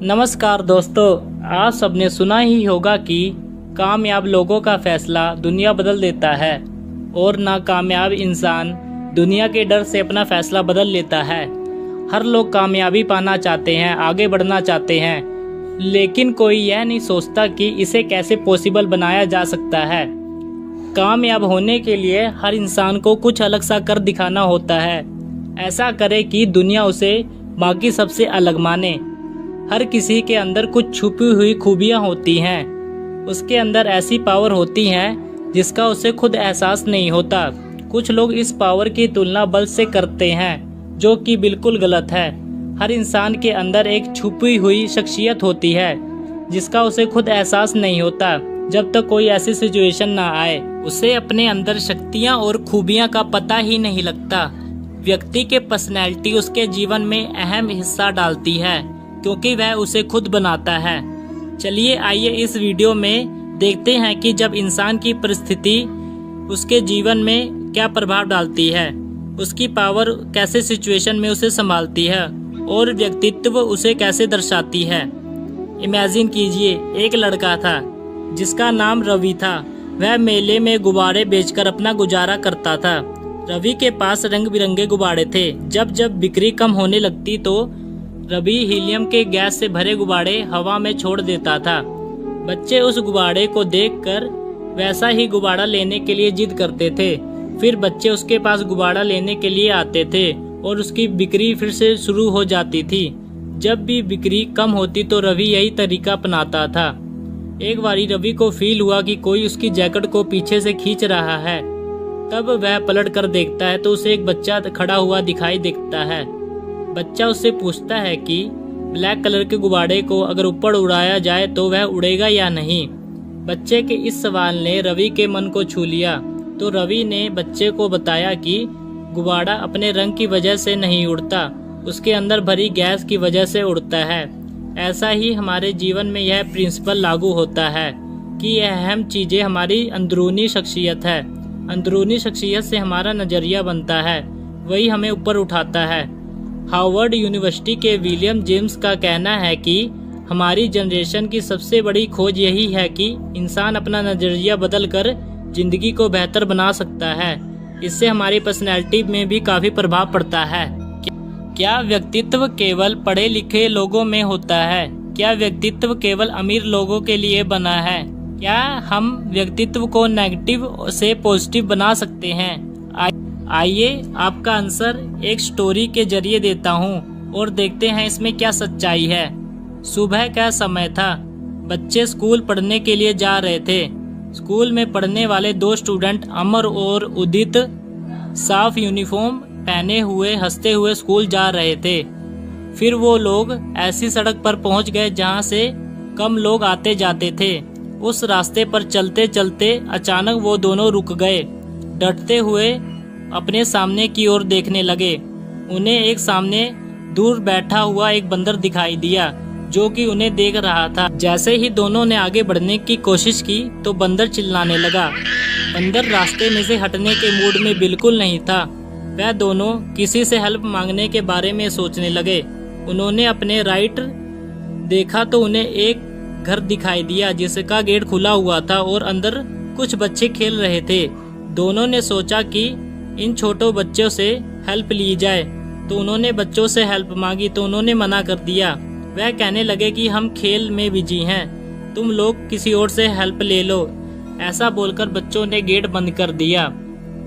नमस्कार दोस्तों, आप सबने सुना ही होगा कि कामयाब लोगों का फैसला दुनिया बदल देता है और नाकामयाब इंसान दुनिया के डर से अपना फैसला बदल लेता है। हर लोग कामयाबी पाना चाहते हैं, आगे बढ़ना चाहते हैं, लेकिन कोई यह नहीं सोचता कि इसे कैसे पॉसिबल बनाया जा सकता है। कामयाब होने के लिए हर इंसान को कुछ अलग सा कर दिखाना होता है। ऐसा करे कि दुनिया उसे बाकी सबसे अलग माने। हर किसी के अंदर कुछ छुपी हुई खूबियां होती हैं। उसके अंदर ऐसी पावर होती हैं जिसका उसे खुद एहसास नहीं होता। कुछ लोग इस पावर की तुलना बल से करते हैं, जो कि बिल्कुल गलत है। हर इंसान के अंदर एक छुपी हुई शख्सियत होती है जिसका उसे खुद एहसास नहीं होता। जब तक कोई ऐसी सिचुएशन ना आए, उसे अपने अंदर शक्तियां और खूबियां का पता ही नहीं लगता। व्यक्ति के पर्सनैलिटी उसके जीवन में अहम हिस्सा डालती है, क्योंकि वह उसे खुद बनाता है। चलिए आइए इस वीडियो में देखते हैं कि जब इंसान की परिस्थिति उसके जीवन में क्या प्रभाव डालती है, उसकी पावर कैसे सिचुएशन में उसे संभालती है और व्यक्तित्व उसे कैसे दर्शाती है। इमेजिन कीजिए, एक लड़का था जिसका नाम रवि था। वह मेले में गुब्बारे बेचकर अपना गुजारा करता था। रवि के पास रंग बिरंगे गुब्बारे थे। जब जब बिक्री कम होने लगती तो रवि हीलियम के गैस से भरे गुब्बारे हवा में छोड़ देता था। बच्चे उस गुब्बारे को देखकर वैसा ही गुब्बारा लेने के लिए जिद करते थे। फिर बच्चे उसके पास गुब्बारा लेने के लिए आते थे और उसकी बिक्री फिर से शुरू हो जाती थी। जब भी बिक्री कम होती तो रवि यही तरीका अपनाता था। एक बारी रवि को फील हुआ कि कोई उसकी जैकेट को पीछे से खींच रहा है। तब वह पलट कर देखता है तो उसे एक बच्चा खड़ा हुआ दिखाई देता है। बच्चा उससे पूछता है कि ब्लैक कलर के गुब्बारे को अगर ऊपर उड़ाया जाए तो वह उड़ेगा या नहीं। बच्चे के इस सवाल ने रवि के मन को छू लिया। तो रवि ने बच्चे को बताया कि गुब्बारा अपने रंग की वजह से नहीं उड़ता, उसके अंदर भरी गैस की वजह से उड़ता है। ऐसा ही हमारे जीवन में यह प्रिंसिपल लागू होता है कि यह अहम चीजें हमारी अंदरूनी शख्सियत है। अंदरूनी शख्सियत से हमारा नजरिया बनता है, वही हमें ऊपर उठाता है। हार्वर्ड यूनिवर्सिटी के विलियम जेम्स का कहना है कि हमारी जनरेशन की सबसे बड़ी खोज यही है कि इंसान अपना नजरिया बदलकर जिंदगी को बेहतर बना सकता है। इससे हमारी पर्सनैलिटी में भी काफी प्रभाव पड़ता है। क्या व्यक्तित्व केवल पढ़े लिखे लोगों में होता है? क्या व्यक्तित्व केवल अमीर लोगों के लिए बना है? क्या हम व्यक्तित्व को नेगेटिव से पॉजिटिव बना सकते हैं? आइए आपका आंसर एक स्टोरी के जरिए देता हूँ और देखते हैं इसमें क्या सच्चाई है। सुबह का समय था। बच्चे स्कूल पढ़ने के लिए जा रहे थे। स्कूल में पढ़ने वाले दो स्टूडेंट अमर और उदित साफ यूनिफॉर्म पहने हुए हंसते हुए स्कूल जा रहे थे। फिर वो लोग ऐसी सड़क पर पहुंच गए जहां से कम लोग आते जाते थे। उस रास्ते पर चलते चलते अचानक वो दोनों रुक गए, डरते हुए अपने सामने की ओर देखने लगे। उन्हें एक सामने दूर बैठा हुआ एक बंदर दिखाई दिया जो कि उन्हें देख रहा था। जैसे ही दोनों ने आगे बढ़ने की कोशिश की तो बंदर चिल्लाने लगा। बंदर रास्ते में से हटने के मूड में बिल्कुल नहीं था। वह दोनों किसी से हेल्प मांगने के बारे में सोचने लगे। उन्होंने अपने राइट देखा तो उन्हें एक घर दिखाई दिया जिसका गेट खुला हुआ था और अंदर कुछ बच्चे खेल रहे थे। दोनों ने सोचा कि इन छोटों बच्चों से हेल्प ली जाए, तो उन्होंने बच्चों से हेल्प मांगी तो उन्होंने मना कर दिया। वह कहने लगे कि हम खेल में बिजी हैं, तुम लोग किसी और से हेल्प ले लो। ऐसा बोलकर बच्चों ने गेट बंद कर दिया।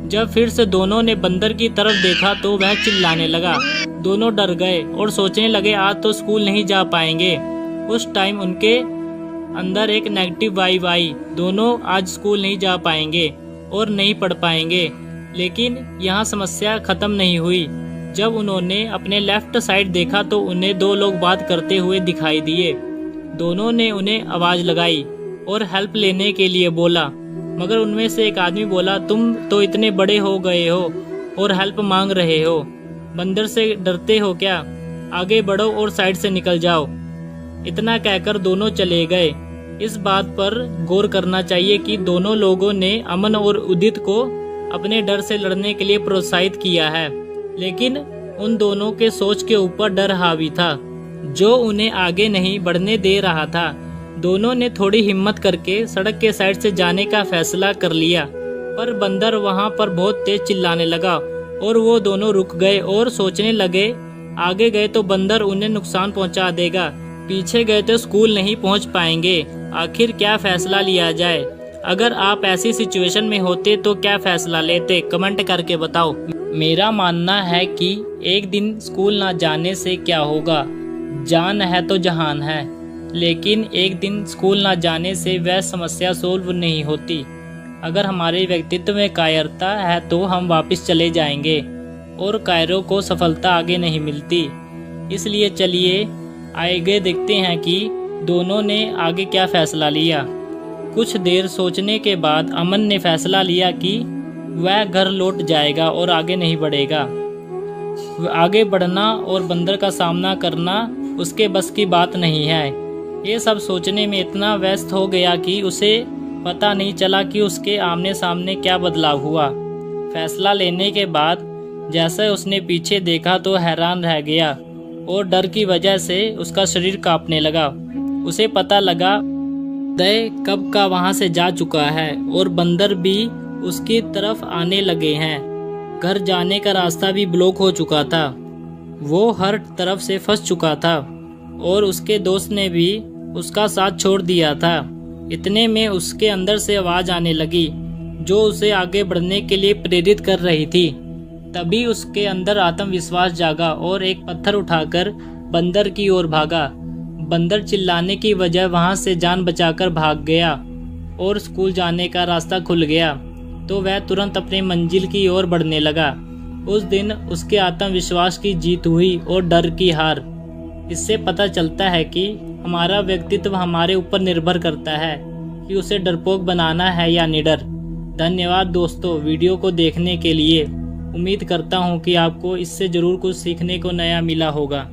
जब फिर से दोनों ने बंदर की तरफ देखा तो वह चिल्लाने लगा। दोनों डर गए और सोचने लगे आज तो स्कूल नहीं जा पाएंगे। उस टाइम उनके अंदर एक नेगेटिव वाइब आई। दोनों आज स्कूल नहीं जा पाएंगे और नहीं पढ़ पाएंगे। लेकिन यहाँ समस्या खत्म नहीं हुई। जब उन्होंने अपने लेफ्ट साइड देखा तो उन्हें दो लोग बात करते हुए दिखाई दिए। दोनों ने उन्हें आवाज लगाई और हेल्प लेने के लिए बोला, मगर उनमें से एक आदमी बोला, तुम तो इतने बड़े हो गए हो और हेल्प मांग रहे हो, बंदर से डरते हो क्या? आगे बढ़ो और साइड से निकल जाओ। इतना कहकर दोनों चले गए। इस बात पर गौर करना चाहिए कि दोनों लोगों ने अमन और उदित को अपने डर से लड़ने के लिए प्रोत्साहित किया है, लेकिन उन दोनों के सोच के ऊपर डर हावी था। जो उन्हें आगे नहीं बढ़ने दे रहा था। दोनों ने थोड़ी हिम्मत करके सड़क के साइड से जाने का फैसला कर लिया, पर बंदर वहां पर बहुत तेज चिल्लाने लगा और वो दोनों रुक गए और सोचने लगे, आगे गए तो बंदर उन्हें नुकसान पहुंचा देगा, पीछे गए तो स्कूल नहीं पहुंच पाएंगे। आखिर क्या फैसला लिया जाए? अगर आप ऐसी सिचुएशन में होते तो क्या फैसला लेते? कमेंट करके बताओ। मेरा मानना है कि एक दिन स्कूल ना जाने से क्या होगा, जान है तो जहान है। लेकिन एक दिन स्कूल ना जाने से वह समस्या सोल्व नहीं होती। अगर हमारे व्यक्तित्व में कायरता है तो हम वापस चले जाएंगे और कायरों को सफलता आगे नहीं मिलती। इसलिए चलिए आगे देखते हैं कि दोनों ने आगे क्या फैसला लिया। कुछ देर सोचने के बाद अमन ने फैसला लिया कि वह घर लौट जाएगा और आगे नहीं बढ़ेगा। आगे बढ़ना और बंदर का सामना करना उसके बस की बात नहीं है। ये सब सोचने में इतना व्यस्त हो गया कि उसे पता नहीं चला कि उसके आमने सामने क्या बदलाव हुआ। फैसला लेने के बाद जैसे उसने पीछे देखा तो हैरान रह गया और डर की वजह से उसका शरीर कांपने लगा। उसे पता लगा दय कब का वहां से जा चुका है और बंदर भी उसकी तरफ आने लगे हैं। घर जाने का रास्ता भी ब्लॉक हो चुका था। वो हर तरफ से फंस चुका था और उसके दोस्त ने भी उसका साथ छोड़ दिया था। इतने में उसके अंदर से आवाज आने लगी जो उसे आगे बढ़ने के लिए प्रेरित कर रही थी। तभी उसके अंदर आत्मविश्वास जागा और एक पत्थर उठाकर बंदर की ओर भागा। बंदर चिल्लाने की वजह वहां से जान बचाकर भाग गया और स्कूल जाने का रास्ता खुल गया। तो वह तुरंत अपनी मंजिल की ओर बढ़ने लगा। उस दिन उसके आत्मविश्वास की जीत हुई और डर की हार। इससे पता चलता है कि हमारा व्यक्तित्व हमारे ऊपर निर्भर करता है कि उसे डरपोक बनाना है या निडर। धन्यवाद दोस्तों वीडियो को देखने के लिए। उम्मीद करता हूँ कि आपको इससे ज़रूर कुछ सीखने को नया मिला होगा।